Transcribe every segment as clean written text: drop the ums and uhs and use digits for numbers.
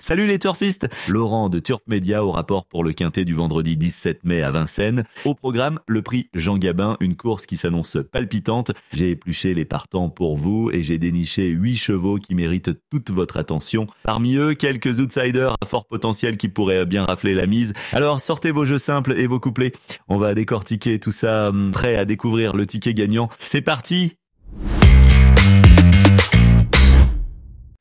Salut les turfistes! Laurent de Turf Média au rapport pour le quintet du vendredi 17 mai à Vincennes. Au programme, le prix Jean Gabin, une course qui s'annonce palpitante. J'ai épluché les partants pour vous et j'ai déniché 8 chevaux qui méritent toute votre attention. Parmi eux, quelques outsiders à fort potentiel qui pourraient bien rafler la mise. Alors sortez vos jeux simples et vos couplets. On va décortiquer tout ça, prêt à découvrir le ticket gagnant. C'est parti!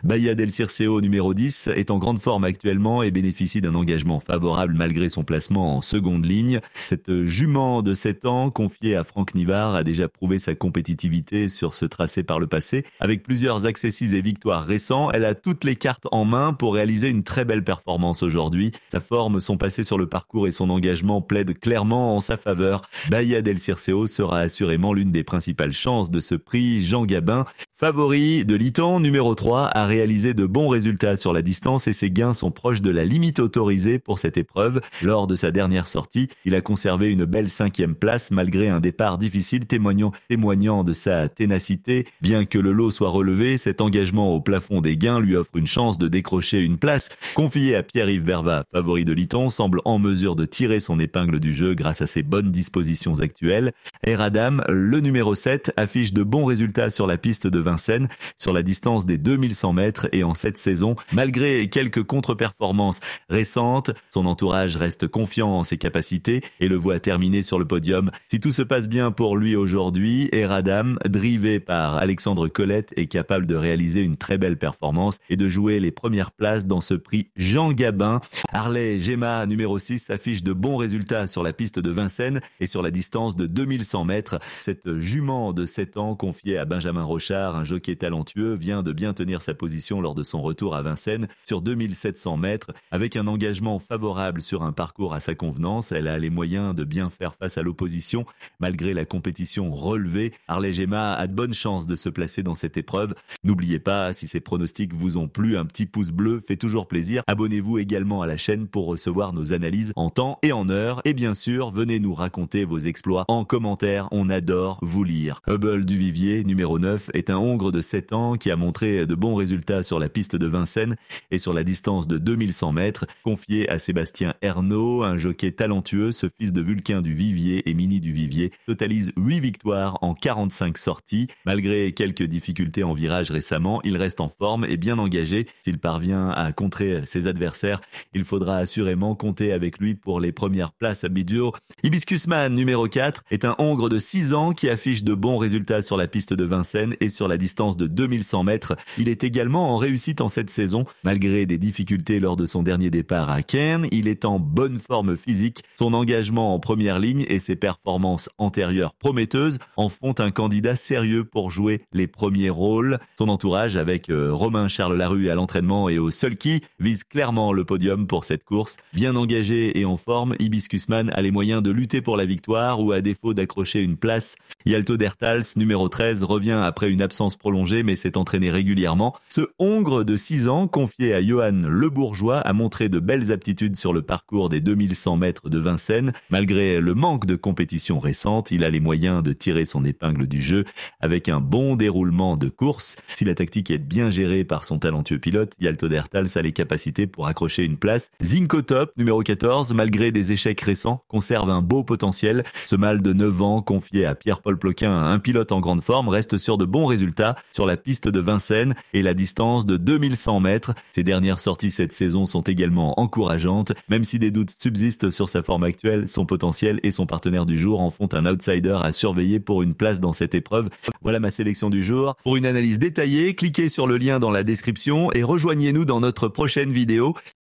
Bahia del Circeo numéro 10 est en grande forme actuellement et bénéficie d'un engagement favorable malgré son placement en seconde ligne. Cette jument de 7 ans, confiée à Franck Nivard, a déjà prouvé sa compétitivité sur ce tracé par le passé. Avec plusieurs accessis et victoires récents, elle a toutes les cartes en main pour réaliser une très belle performance aujourd'hui. Sa forme, son passé sur le parcours et son engagement plaident clairement en sa faveur. Bahia del Circeo sera assurément l'une des principales chances de ce prix Jean Gabin. Favori de Litan, numéro 3, a réalisé de bons résultats sur la distance et ses gains sont proches de la limite autorisée pour cette épreuve. Lors de sa dernière sortie, il a conservé une belle 5e place malgré un départ difficile témoignant de sa ténacité. Bien que le lot soit relevé, cet engagement au plafond des gains lui offre une chance de décrocher une place. Confié à Pierre-Yves Vervat, favori de Litan, semble en mesure de tirer son épingle du jeu grâce à ses bonnes dispositions actuelles. Eradam, le numéro 7, affiche de bons résultats sur la piste de Vincennes, sur la distance des 2100 mètres et en cette saison. Malgré quelques contre-performances récentes, son entourage reste confiant en ses capacités et le voit terminer sur le podium. Si tout se passe bien pour lui aujourd'hui, Eradam, drivé par Alexandre Colette, est capable de réaliser une très belle performance et de jouer les premières places dans ce prix Jean Gabin. Harley Gemma, numéro 6, affiche de bons résultats sur la piste de Vincennes et sur la distance de 2100 mètres. Cette jument de 7 ans, confiée à Benjamin Rochard, un jockey talentueux, vient de bien tenir sa position lors de son retour à Vincennes sur 2700 mètres. Avec un engagement favorable sur un parcours à sa convenance, elle a les moyens de bien faire face à l'opposition. Malgré la compétition relevée, Harley Gemma a de bonnes chances de se placer dans cette épreuve. N'oubliez pas, si ces pronostics vous ont plu, un petit pouce bleu fait toujours plaisir. Abonnez-vous également à la chaîne pour recevoir nos analyses en temps et en heure. Et bien sûr, venez nous raconter vos exploits en commentaire, on adore vous lire. Hubble du Vivier, numéro 9, est un hongre de 7 ans qui a montré de bons résultats sur la piste de Vincennes et sur la distance de 2100 mètres. Confié à Sébastien Ernaud, un jockey talentueux, ce fils de Vulcain du Vivier et Mini du Vivier totalise 8 victoires en 45 sorties. Malgré quelques difficultés en virage récemment, il reste en forme et bien engagé. S'il parvient à contrer ses adversaires, il faudra assurément compter avec lui pour les premières places à Bidur. Hibiscusman, numéro 4, est un hongre de 6 ans qui affiche de bons résultats sur la piste de Vincennes et sur la distance de 2100 mètres. Il est également en réussite en cette saison. Malgré des difficultés lors de son dernier départ à Cairns, il est en bonne forme physique. Son engagement en première ligne et ses performances antérieures prometteuses en font un candidat sérieux pour jouer les premiers rôles. Son entourage, avec Romain Charles Larue à l'entraînement et au sulky, vise clairement le podium pour cette course. Bien engagé et en forme, Hibiscusman a les moyens de lutter pour la victoire ou à défaut d'accrocher une place. Yalto Dertals, numéro 13, revient après une absence prolongée mais s'est entraîné régulièrement. Ce hongre de 6 ans, confié à Johan Le Bourgeois, a montré de belles aptitudes sur le parcours des 2100 mètres de Vincennes. Malgré le manque de compétition récente, il a les moyens de tirer son épingle du jeu avec un bon déroulement de course. Si la tactique est bien gérée par son talentueux pilote, Yalto Dertals a les capacités pour accrocher une place. Zinco Top, numéro 14, malgré des échecs récents, conserve un beau potentiel. Ce mâle de 9 ans, confié à Pierre-Paul Ploquin, un pilote en grande forme, reste sur de bons résultats sur la piste de Vincennes et la distance de 2100 mètres. Ses dernières sorties cette saison sont également encourageantes. Même si des doutes subsistent sur sa forme actuelle, son potentiel et son partenaire du jour en font un outsider à surveiller pour une place dans cette épreuve. Voilà ma sélection du jour. Pour une analyse détaillée, cliquez sur le lien dans la description et rejoignez-nous dans notre prochaine vidéo.